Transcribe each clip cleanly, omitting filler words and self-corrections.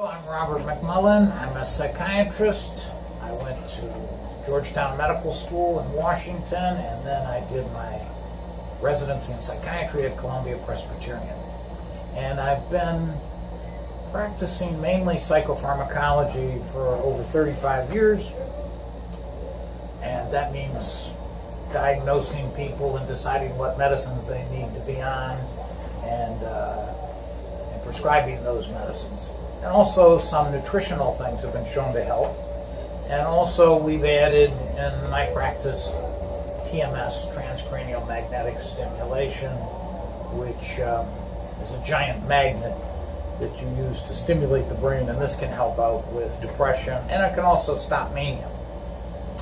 I'm Robert McMullen. I'm a psychiatrist. I went to Georgetown Medical School in Washington, and then I did my residency in psychiatry at Columbia Presbyterian. And I've been practicing mainly psychopharmacology for over 35 years, and that means diagnosing people and deciding what medicines they need to be on, and prescribing those medicines. And also some nutritional things have been shown to help. And also we've added in my practice TMS, transcranial magnetic stimulation, which is a giant magnet that you use to stimulate the brain, and this can help out with depression, and it can also stop mania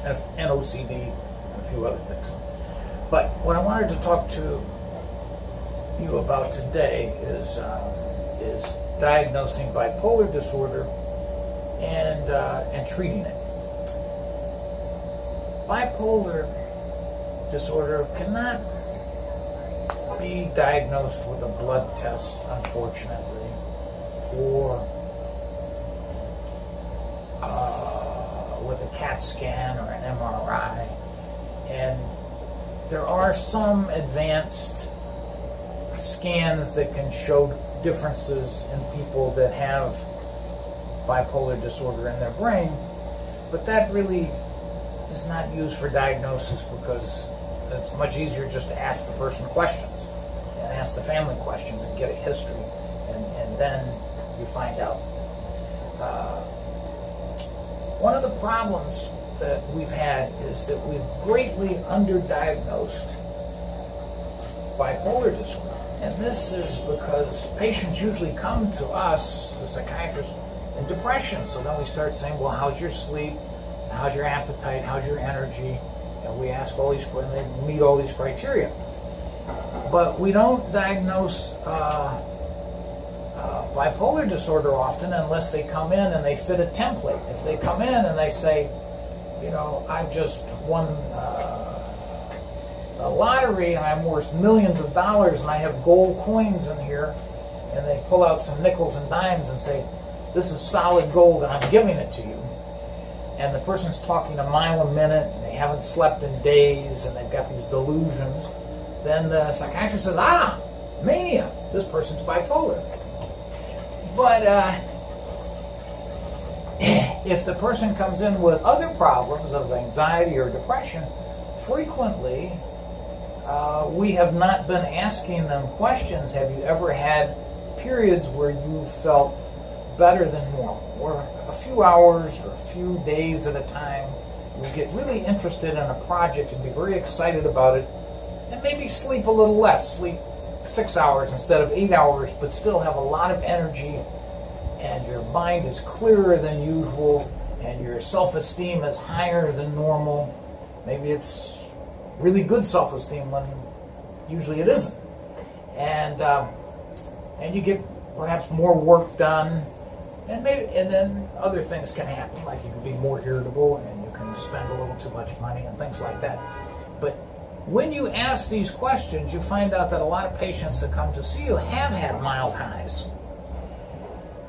and OCD and a few other things. But what I wanted to talk to you about today is diagnosing bipolar disorder and treating it. Bipolar disorder cannot be diagnosed with a blood test, unfortunately, or with a CAT scan or an MRI. And there are some advanced scans that can show differences in people that have bipolar disorder in their brain, but that really is not used for diagnosis because it's much easier just to ask the person questions and ask the family questions and get a history, and then you find out. One of the problems that we've had is that we've greatly underdiagnosed bipolar disorder. And this is because patients usually come to us, the psychiatrists, in depression. So then we start saying, well, how's your sleep? How's your appetite? How's your energy? And we ask all these, and they meet all these criteria. But we don't diagnose bipolar disorder often unless they come in and they fit a template. If they come in and they say, you know, I've just won a lottery and I'm worth millions of dollars and I have gold coins in here, and they pull out some nickels and dimes and say, this is solid gold and I'm giving it to you, and the person's talking a mile a minute and they haven't slept in days and they've got these delusions, then the psychiatrist says, mania, this person's bipolar. But if the person comes in with other problems of anxiety or depression, frequently we have not been asking them questions. Have you ever had periods where you felt better than normal, or a few hours or a few days at a time? We get really interested in a project and be very excited about it, and maybe sleep a little less, sleep 6 hours instead of 8 hours, but still have a lot of energy, and your mind is clearer than usual, and your self-esteem is higher than normal. Maybe it's really good self-esteem when usually it isn't. And you get perhaps more work done, and then other things can happen, like you can be more irritable and you can spend a little too much money and things like that. But when you ask these questions, you find out that a lot of patients that come to see you have had mild highs,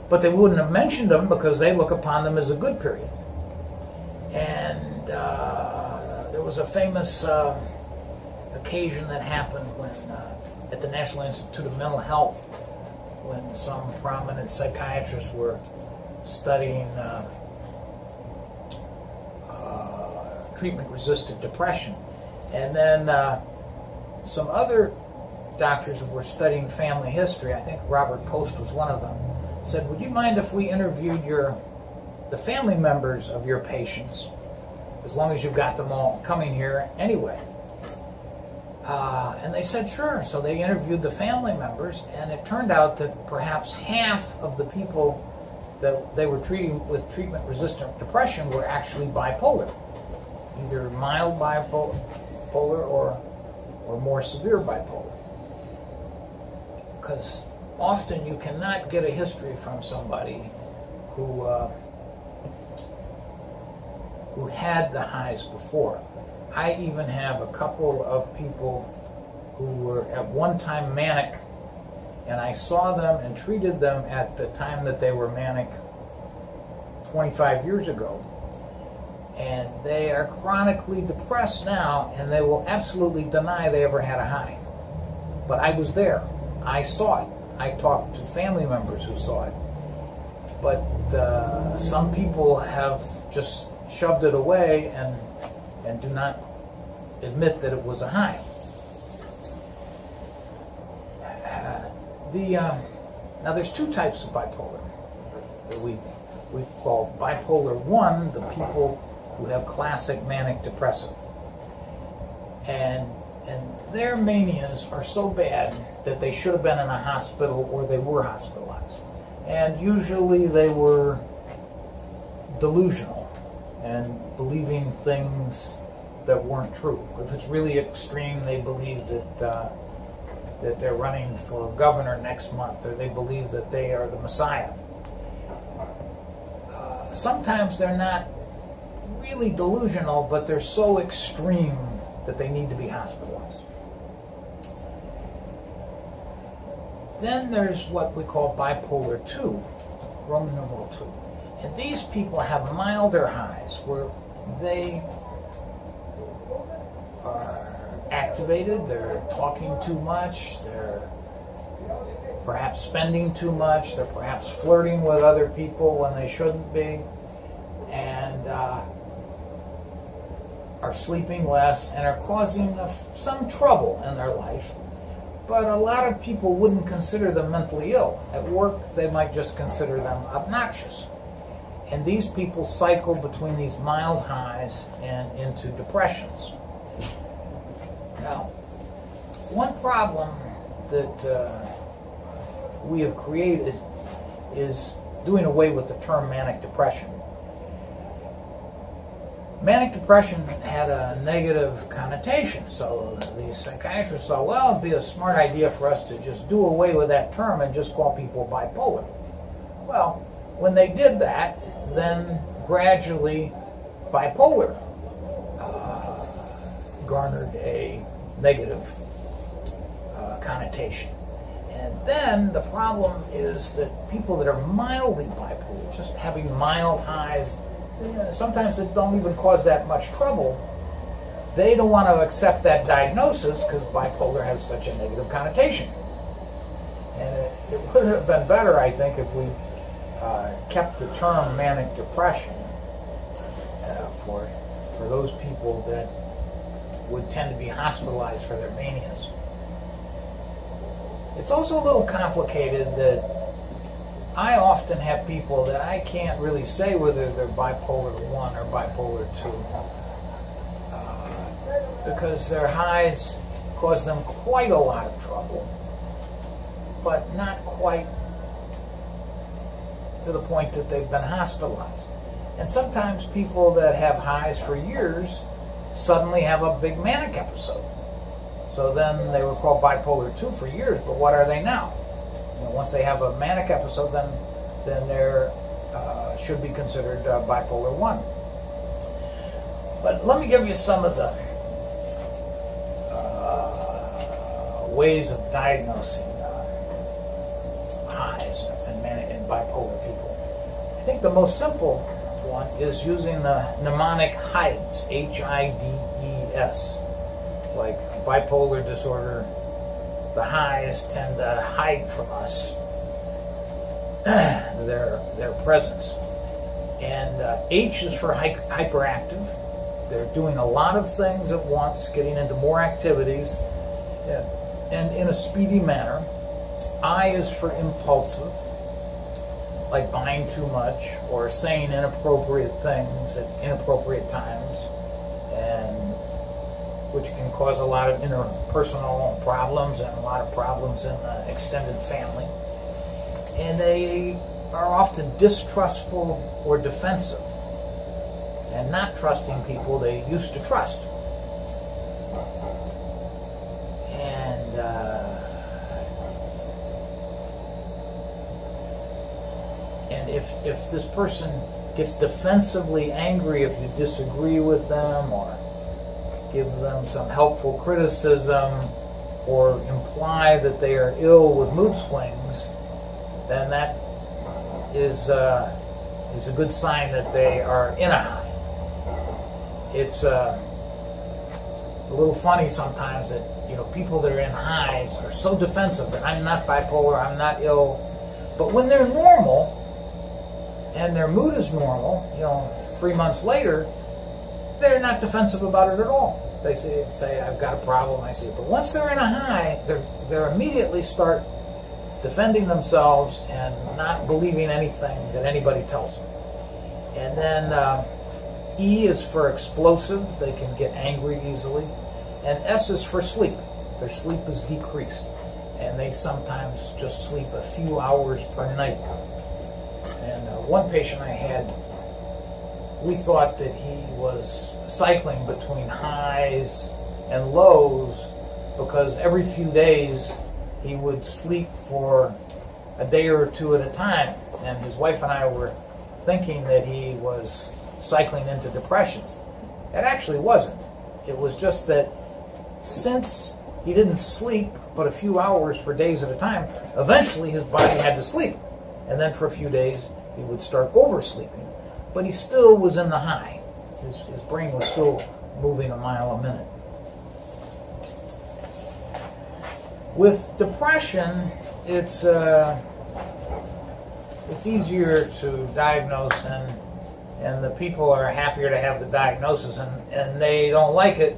but they wouldn't have mentioned them because they look upon them as a good period. And there was a famous occasion that happened when at the National Institute of Mental Health, when some prominent psychiatrists were studying treatment-resistant depression. And then some other doctors who were studying family history, I think Robert Post was one of them, said, would you mind if we interviewed the family members of your patients, as long as you've got them all coming here anyway? And they said, sure. So they interviewed the family members, and it turned out that perhaps half of the people that they were treating with treatment-resistant depression were actually bipolar, either mild bipolar or more severe bipolar. Because often you cannot get a history from somebody who had the highs before. I even have a couple of people who were at one time manic, and I saw them and treated them at the time that they were manic 25 years ago, and they are chronically depressed now, and they will absolutely deny they ever had a high. But I was there. I saw it. I talked to family members who saw it. But some people have just shoved it away and do not admit that it was a high. Now there's two types of bipolar. We call bipolar 1 the people who have classic manic depressive. And their manias are so bad that they should have been in a hospital or they were hospitalized. And usually they were delusional and believing things that weren't true. If it's really extreme, they believe that they're running for governor next month, or they believe that they are the Messiah. Sometimes they're not really delusional, but they're so extreme that they need to be hospitalized. Then there's what we call bipolar 2, Roman numeral 2. And these people have milder highs where they are activated, they're talking too much, they're perhaps spending too much, they're perhaps flirting with other people when they shouldn't be, and are sleeping less and are causing some trouble in their life. But a lot of people wouldn't consider them mentally ill. At work, they might just consider them obnoxious. And these people cycle between these mild highs and into depressions. Now, one problem that we have created is doing away with the term manic depression. Manic depression had a negative connotation, so the psychiatrists thought, well, it'd be a smart idea for us to just do away with that term and just call people bipolar. Well, when they did that, then gradually bipolar garnered a negative connotation. And then the problem is that people that are mildly bipolar, just having mild highs, sometimes it don't even cause that much trouble, they don't want to accept that diagnosis because bipolar has such a negative connotation. And it would have been better, I think, if we kept the term manic depression for those people that would tend to be hospitalized for their manias. It's also a little complicated that I often have people that I can't really say whether they're bipolar 1 or bipolar 2 because their highs cause them quite a lot of trouble, but not quite to the point that they've been hospitalized. And sometimes people that have highs for years suddenly have a big manic episode. So then they were called bipolar 2 for years, but what are they now? Once they have a manic episode, then they're should be considered bipolar 1. But let me give you some of the ways of diagnosing highs in bipolar people. I think the most simple one is using the mnemonic HIDES, H-I-D-E-S. Like bipolar disorder, the highs tend to hide from us their presence. And H is for hyperactive. They're doing a lot of things at once, getting into more activities, and in a speedy manner. I is for impulsive, like buying too much or saying inappropriate things at inappropriate times, and which can cause a lot of interpersonal problems and a lot of problems in the extended family. And they are often distrustful or defensive and not trusting people they used to trust. And if this person gets defensively angry if you disagree with them or give them some helpful criticism or imply that they are ill with mood swings, then that is is a good sign that they are in a high. It's a little funny sometimes that people that are in highs are so defensive that I'm not bipolar, I'm not ill. But when they're normal and their mood is normal, 3 months later, they're not defensive about it at all. They say I've got a problem, I see it. But once they're in a high, they're immediately start defending themselves and not believing anything that anybody tells them. And then E is for explosive. They can get angry easily. And S is for sleep. Their sleep is decreased. And they sometimes just sleep a few hours per night. And one patient I had, we thought that he was cycling between highs and lows because every few days he would sleep for a day or two at a time. And his wife and I were thinking that he was cycling into depressions. It actually wasn't. It was just that since he didn't sleep but a few hours for days at a time, eventually his body had to sleep. And then for a few days he would start oversleeping. But he still was in the high. His brain was still moving a mile a minute. With depression, it's easier to diagnose, and the people are happier to have the diagnosis, and they don't like it.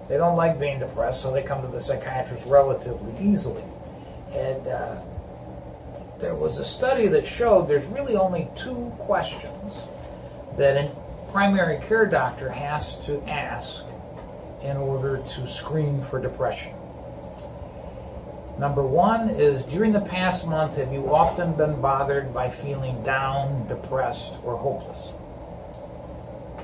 They don't like being depressed, so they come to the psychiatrist relatively easily. And there was a study that showed there's really only 2 questions that a primary care doctor has to ask in order to screen for depression. Number 1 is, during the past month, have you often been bothered by feeling down, depressed, or hopeless?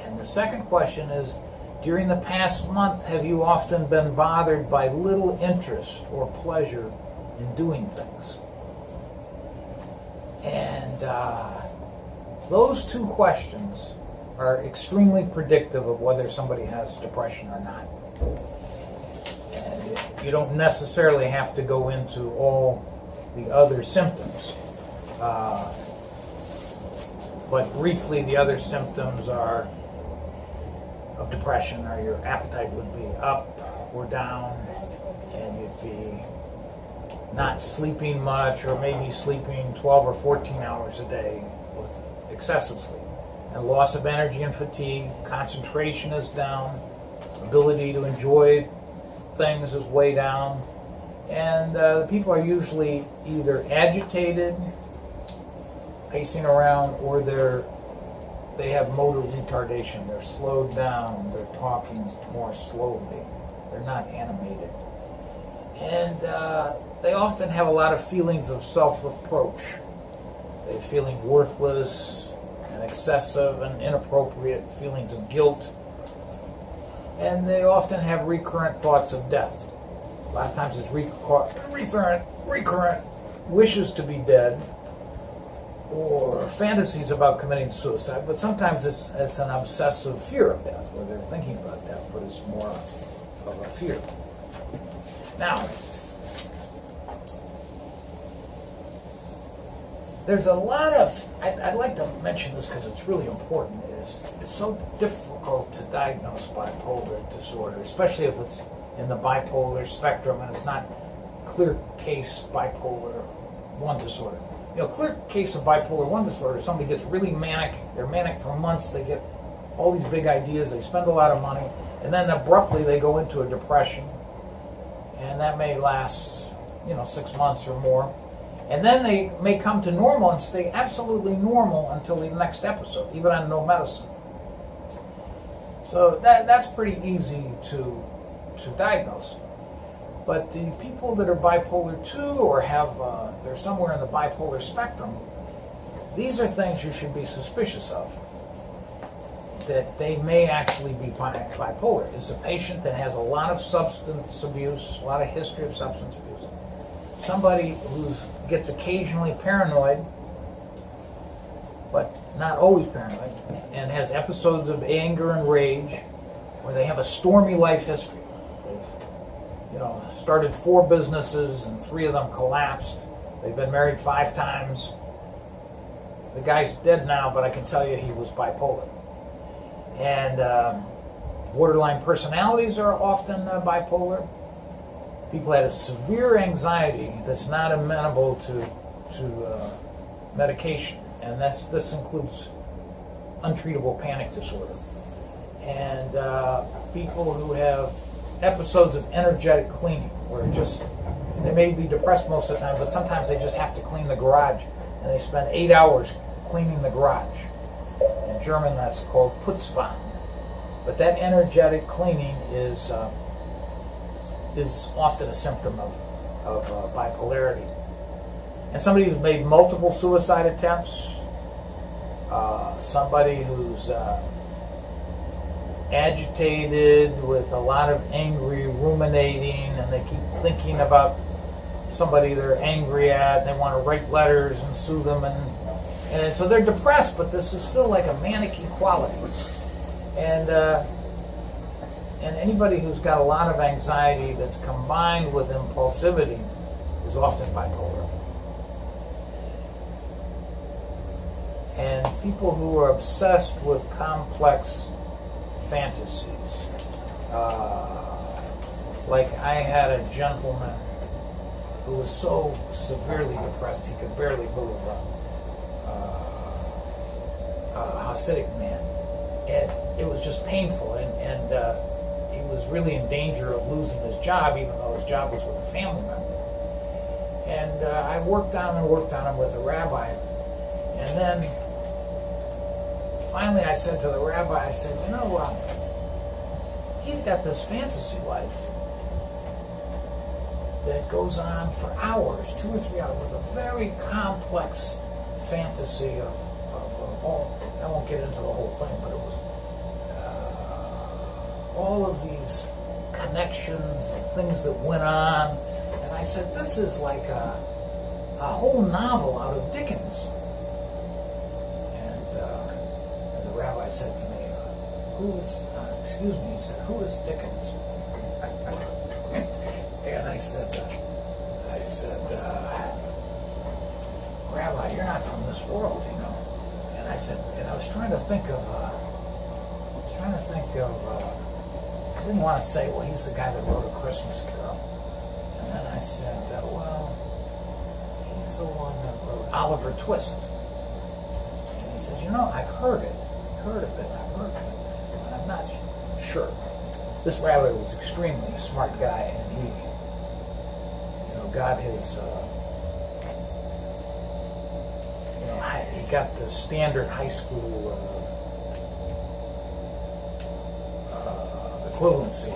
And the second question is, during the past month, have you often been bothered by little interest or pleasure in doing things? And those 2 questions are extremely predictive of whether somebody has depression or not. And you don't necessarily have to go into all the other symptoms. But briefly, the other symptoms of depression are your appetite would be up or down, and you'd be not sleeping much, or maybe sleeping 12 or 14 hours a day with excessive sleep. And loss of energy and fatigue, concentration is down, ability to enjoy things is way down, and the people are usually either agitated, pacing around, or they have motor retardation. They're slowed down, they're talking more slowly, they're not animated. And they often have a lot of feelings of self-reproach. They're feeling worthless and excessive and inappropriate feelings of guilt. And they often have recurrent thoughts of death. A lot of times it's recurrent wishes to be dead or fantasies about committing suicide, but sometimes it's an obsessive fear of death, where they're thinking about death, but it's more of a fear. Now, there's a lot of, I'd like to mention this because it's really important, it's so difficult to diagnose bipolar disorder, especially if it's in the bipolar spectrum and it's not clear case bipolar 1 disorder. Clear case of bipolar 1 disorder is somebody gets really manic, they're manic for months, they get all these big ideas, they spend a lot of money, and then abruptly they go into a depression, and that may last, 6 months or more. And then they may come to normal and stay absolutely normal until the next episode, even on no medicine. So that's pretty easy to diagnose. But the people that are bipolar 2 or they're somewhere in the bipolar spectrum, these are things you should be suspicious of, that they may actually be bipolar. Is a patient that has a lot of substance abuse, a lot of history of substance abuse. Somebody who gets occasionally paranoid, but not always paranoid, and has episodes of anger and rage, where they have a stormy life history. They've started 4 businesses and 3 of them collapsed. They've been married 5 times. The guy's dead now, but I can tell you he was bipolar. And borderline personalities are often bipolar. People had a severe anxiety that's not amenable to medication, and this includes untreatable panic disorder. And people who have episodes of energetic cleaning, where they may be depressed most of the time, but sometimes they just have to clean the garage, and they spend 8 hours cleaning the garage. In German, that's called putzfahren. But that energetic cleaning is often a symptom of bipolarity. And somebody who's made multiple suicide attempts, somebody who's agitated with a lot of angry ruminating, and they keep thinking about somebody they're angry at, and they want to write letters and sue them, and so they're depressed, but this is still like a manic quality. And anybody who's got a lot of anxiety that's combined with impulsivity is often bipolar. And people who are obsessed with complex fantasies. Like I had a gentleman who was so severely depressed he could barely move, a Hasidic man. And it was just painful, and he was really in danger of losing his job, even though his job was with a family member. And I worked on him with a rabbi. And then finally I said to the rabbi, I said, he's got this fantasy life that goes on for hours, 2 or 3 hours, with a very complex fantasy of all. I won't get into the whole thing, but it was all of these connections and things that went on. And I said, this is like a whole novel out of Dickens. And the rabbi said to me, excuse me, he said, who is Dickens? And I said, Rabbi, you're not from this world, And I said, I was trying to think of, I didn't want to say, well, he's the guy that wrote A Christmas Carol. And then I said, well, he's the one that wrote Oliver Twist. And he said, I've heard of it, but I'm not sure. This rabbi was extremely smart guy, and he, got his, he got the standard high school equivalency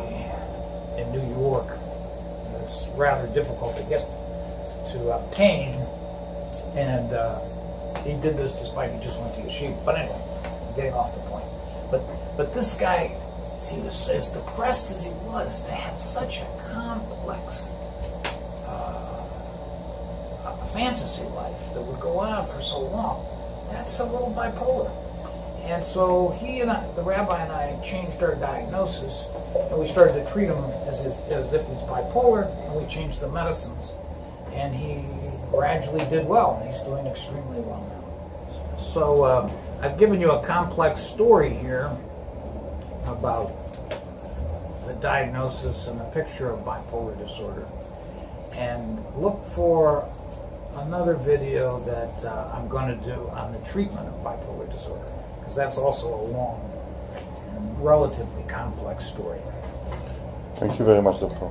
in New York. It's rather difficult to obtain, and he did this despite he just went to yeshiva. But anyway, I'm getting off the point. But this guy, he was as depressed as he was. They had such a complex fantasy life that would go on for so long. That's a little bipolar. And so the rabbi and I changed our diagnosis, and we started to treat him as if he's bipolar, and we changed the medicines. And he gradually did well, and he's doing extremely well now. So I've given you a complex story here about the diagnosis and the picture of bipolar disorder. And look for another video that I'm going to do on the treatment of bipolar disorder, because that's also a long and relatively complex story. Thank you very much, Doctor.